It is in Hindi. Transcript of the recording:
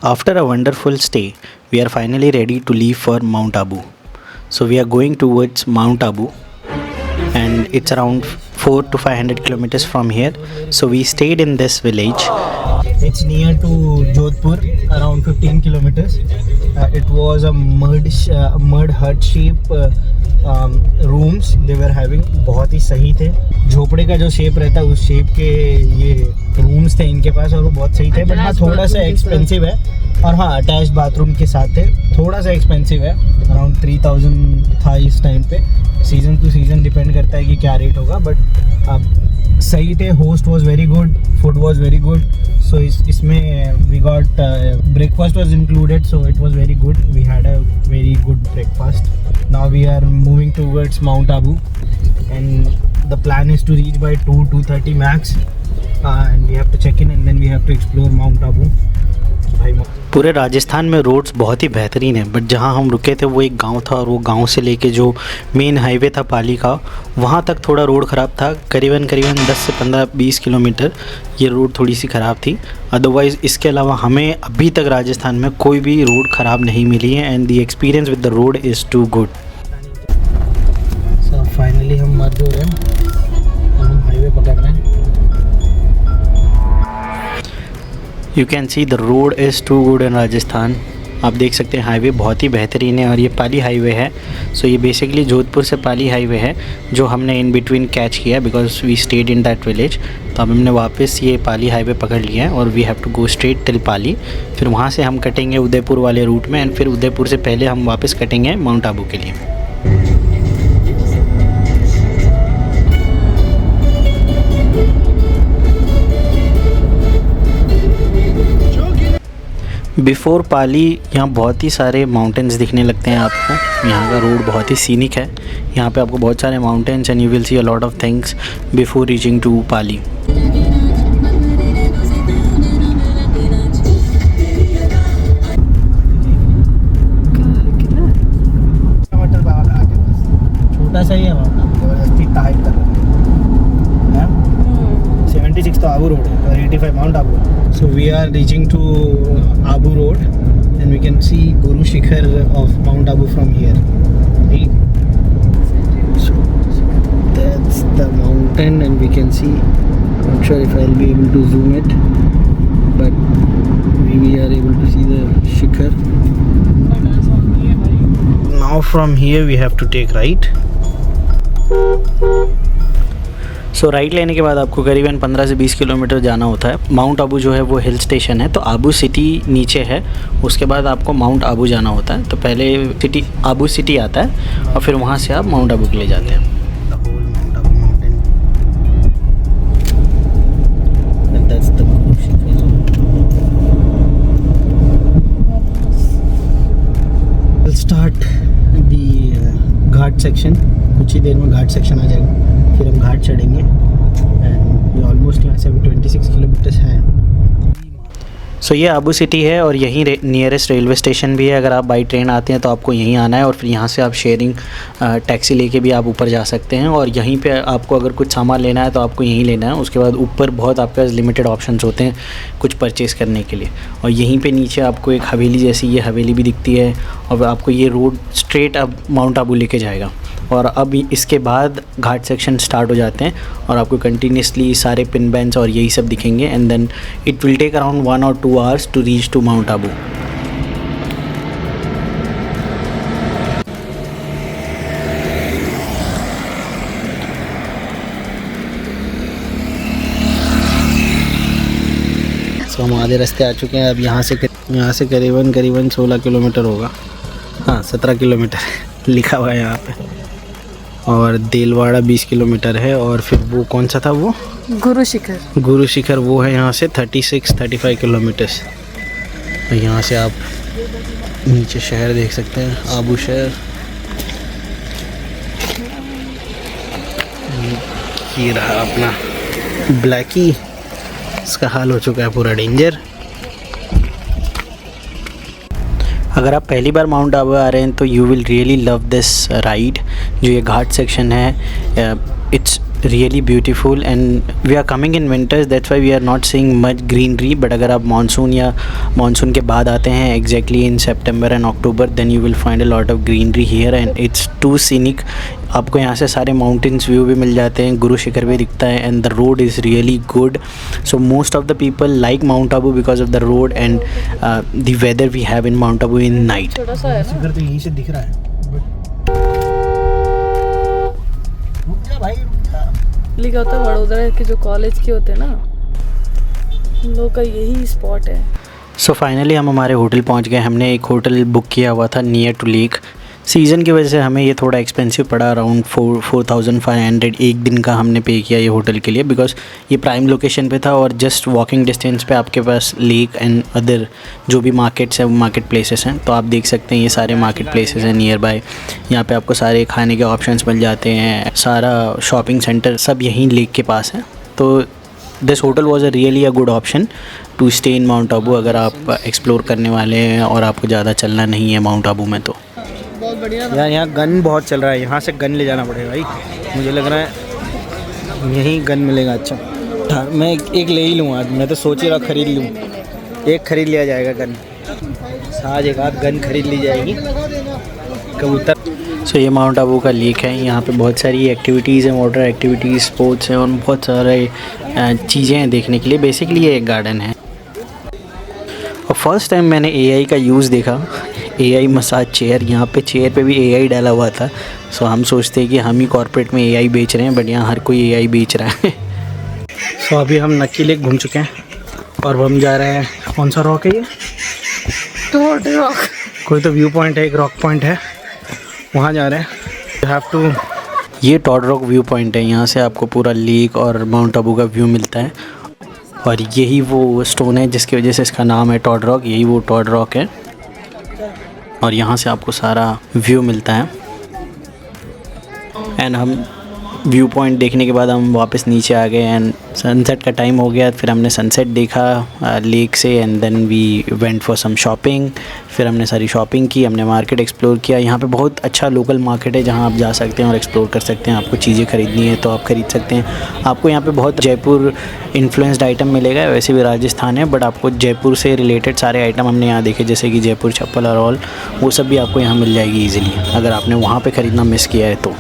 After a wonderful stay, we are finally ready to leave for Mount Abu. So we are going towards Mount Abu, and it's around 4 to 500 kilometers from here. So we stayed in this village. It's near to Jodhpur, around 15 kilometers. It was a mud hut shape rooms they were having. बहुत ही सही थे. झोपड़े का जो शेप रहता है उस शेप के ये रूम्स थे इनके पास, और वो बहुत सही थे. बट हाँ, थोड़ा सा एक्सपेंसिव है. और हाँ, अटैच बाथरूम के साथ थे. थोड़ा सा एक्सपेंसिव है, अराउंड 3000 था इस टाइम पे. सीज़न टू सीज़न डिपेंड करता है कि क्या रेट होगा. बट सही थे. Host was very good, food was very good. So इसमें we got breakfast was included, so it was very good. We had a very good breakfast. Now we are moving towards mount Abu, and the plan is to reach by 2:30 max, and we have to check in and then we have to explore Mount Abu. पूरे राजस्थान में रोड्स बहुत ही बेहतरीन है, बट जहाँ हम रुके थे वो एक गांव था, और वो गांव से लेके जो मेन हाईवे था पाली का, वहाँ तक थोड़ा रोड ख़राब था. करीबन 10 से 15-20 किलोमीटर ये रोड थोड़ी सी ख़राब थी. अदरवाइज़ इसके अलावा हमें अभी तक राजस्थान में कोई भी रोड ख़राब नहीं मिली है, and the experience with the road is too good. So finally हम मर्ज हो रहे हैं, हम हाईवे पकड़ रहे हैं. You can see the road is too good in Rajasthan. आप देख सकते हैं हाईवे बहुत ही बेहतरीन है, और ये पाली हाईवे है. सो ये बेसिकली जोधपुर से पाली हाईवे है जो हमने इन बिटवीन कैच किया, because we stayed in that village. तो अब हमने वापस ये पाली हाईवे पकड़ लिया है, और we have to go straight till Pali. फिर वहाँ से हम कटेंगे उदयपुर वाले रूट में, एंड फिर उदयपुर से पहले हम वापस कटेंगे माउंट आबू के लिए. बिफ़ोर पाली यहाँ बहुत ही सारे माउंटेन्स दिखने लगते हैं आपको. यहाँ का रोड बहुत ही सीनिक है. यहाँ पे आपको बहुत सारे mountains, and you will see a lot of things before reaching to Pali. छोटा सा ही है जबरदस्ती टाइट कर 76 तो आबू रोड है, और 85 mount Abu. So we are reaching to Abu Road, and we can see Guru Shikhar of Mount Abu from here. Right? So that's the mountain, and we can see. Not sure if I'll be able to zoom it, but we are able to see the Shikhar. Now from here we have to take right. So right लेने के बाद आपको करीबन 15 से 20 किलोमीटर जाना होता है. माउंट आबू जो है वो हिल स्टेशन है, तो आबू सिटी नीचे है. उसके बाद आपको माउंट आबू जाना होता है. तो पहले आबू सिटी आता है, और फिर वहाँ से आप माउंट आबू के लिए जाते हैं. Start the Ghat section. कुछ ही देर में घाट सेक्शन आ जाएगा, फिर हम घाट चढ़ेंगे. एंड ये ऑलमोस्ट यहाँ से अभी 26 किलोमीटर्स हैं. सो ये आबू सिटी है, और यहीं नियरेस्ट रेलवे स्टेशन भी है. अगर आप बाई ट्रेन आते हैं तो आपको यहीं आना है, और फिर यहाँ से आप शेयरिंग टैक्सी लेके भी आप ऊपर जा सकते हैं. और यहीं पे आपको अगर कुछ सामान लेना है तो आपको यहीं लेना है. उसके बाद ऊपर बहुत आपके पास लिमिटेड ऑप्शंस होते हैं कुछ परचेज़ करने के लिए. और यहीं पे नीचे आपको एक हवेली जैसी ये हवेली भी दिखती है, और आपको ये रोड स्ट्रेट अब माउंट आबू लेके जाएगा. और अब इसके बाद घाट सेक्शन स्टार्ट हो जाते हैं, और आपको कंटिन्यूसली सारे पिन बैंड्स और यही सब दिखेंगे. And then it will take around 1 or 2 hours to reach to Mount Abu. तो हम आधे रास्ते आ चुके हैं. अब यहाँ से करीबन 16 किलोमीटर होगा. हाँ, 17 किलोमीटर लिखा हुआ है यहाँ पे. और देलवाड़ा 20 किलोमीटर है. और फिर वो कौन सा था, वो गुरु शिखर वो है यहाँ से 36-35 किलोमीटर्स. यहाँ से आप नीचे शहर देख सकते हैं, आबू शहर. ये रहा अपना ब्लैकी. इसका हाल हो चुका है पूरा डेंजर. अगर आप पहली बार माउंट आबू आ रहे हैं तो you will really love this ride. जो ये घाट सेक्शन है, it's really beautiful, and we are coming in winters, that's why we are not seeing much greenery. But अगर आप मानसून के बाद आते हैं exactly in September and October, then you will find a lot of greenery here and it's too scenic. आपको यहाँ से सारे mountains view भी मिल जाते हैं, गुरु शिखर भी दिखता है, and the road is really good. So most of the people like Mount Abu because of the road and the weather we have in Mount Abu in night. छोटा सा है ना, शिखर तो यहीं से दिख रहा है। रुक जा भाई, रुक जा। लिखा होता है वडोदरा के जो कॉलेज के होते हैं ना, उन लोग का यही स्पॉट है। सो फाइनली हम हमारे होटल पहुंच गए। हमने एक होटल बुक किया हुआ था नियर टू लेक। सीज़न की वजह से हमें ये थोड़ा एक्सपेंसिव पड़ा, अराउंड 4,500 एक दिन का हमने पे किया ये होटल के लिए, बिकॉज ये प्राइम लोकेशन पे था और जस्ट वॉकिंग डिस्टेंस पे आपके पास लेक एंड अदर जो भी मार्केट्स हैं, मार्केट प्लेसेस हैं। तो आप देख सकते हैं ये सारे मार्केट प्लेसेस हैं नियर बाय। यहाँ पे आपको सारे खाने के ऑप्शंस मिल जाते हैं, सारा शॉपिंग सेंटर सब यहीं लेक के पास है। तो this hotel was a really a good option to stay in Mount Abu अगर आप एक्सप्लोर करने वाले हैं और आपको ज़्यादा चलना नहीं है माउंट आबू में। तो बहुत बढ़िया। यार यहाँ गन बहुत चल रहा है, यहाँ से गन ले जाना पड़ेगा भाई, मुझे लग रहा है यहीं गन मिलेगा। अच्छा मैं एक ले ही लूँ आज, मैं तो सोच ही रहा खरीद लूँ, एक खरीद लिया जाएगा गन, आज एक आध गन खरीद ली जाएगी। कबूतर। सो ये माउंट आबू का लेक है, यहाँ पे बहुत सारी एक्टिविटीज़ हैं, वाटर एक्टिविटीज़, स्पोर्ट्स हैं और बहुत सारे चीज़ें हैं देखने के लिए। बेसिकली ये एक गार्डन है। और फर्स्ट टाइम मैंने AI का यूज़ देखा, AI मसाज चेयर। यहाँ पे चेयर पे भी AI डाला हुआ था। सो हम सोचते हैं कि हम ही कॉर्पोरेट में AI बेच रहे हैं, बट यहाँ हर कोई AI बेच रहा है। सो अभी हम नक्की लेक घूम चुके हैं और हम जा रहे हैं, कौन सा रॉक है ये? Toad Rock. कोई तो व्यू पॉइंट है, एक रॉक पॉइंट है, वहाँ जा रहे हैं। You have to. ये टॉड रॉक व्यू पॉइंट है, यहाँ से आपको पूरा लेक और माउंट आबू का व्यू मिलता है। और यही वो स्टोन है जिसकी वजह से इसका नाम है टॉड रॉक, यही वो टॉड रॉक है। और यहाँ से आपको सारा व्यू मिलता है। एंड हम व्यू पॉइंट देखने के बाद हम वापस नीचे आ गए एंड सनसेट का टाइम हो गया। फिर हमने सनसेट देखा लेक से and then we went for some shopping. फिर हमने सारी शॉपिंग की, हमने मार्केट एक्सप्लोर किया। यहाँ पे बहुत अच्छा लोकल मार्केट है जहाँ आप जा सकते हैं और एक्सप्लोर कर सकते हैं। आपको चीज़ें ख़रीदनी है तो आप ख़रीद सकते हैं। आपको यहाँ पे बहुत जयपुर इन्फ्लुएंस्ड आइटम मिलेगा, वैसे भी राजस्थान है बट आपको जयपुर से रिलेटेड सारे आइटम हमने यहाँ देखे, जैसे कि जयपुर चप्पल और ऑल, वो सब भी आपको यहाँ मिल जाएगी ईजिली अगर आपने वहाँ पर ख़रीदना मिस किया है तो।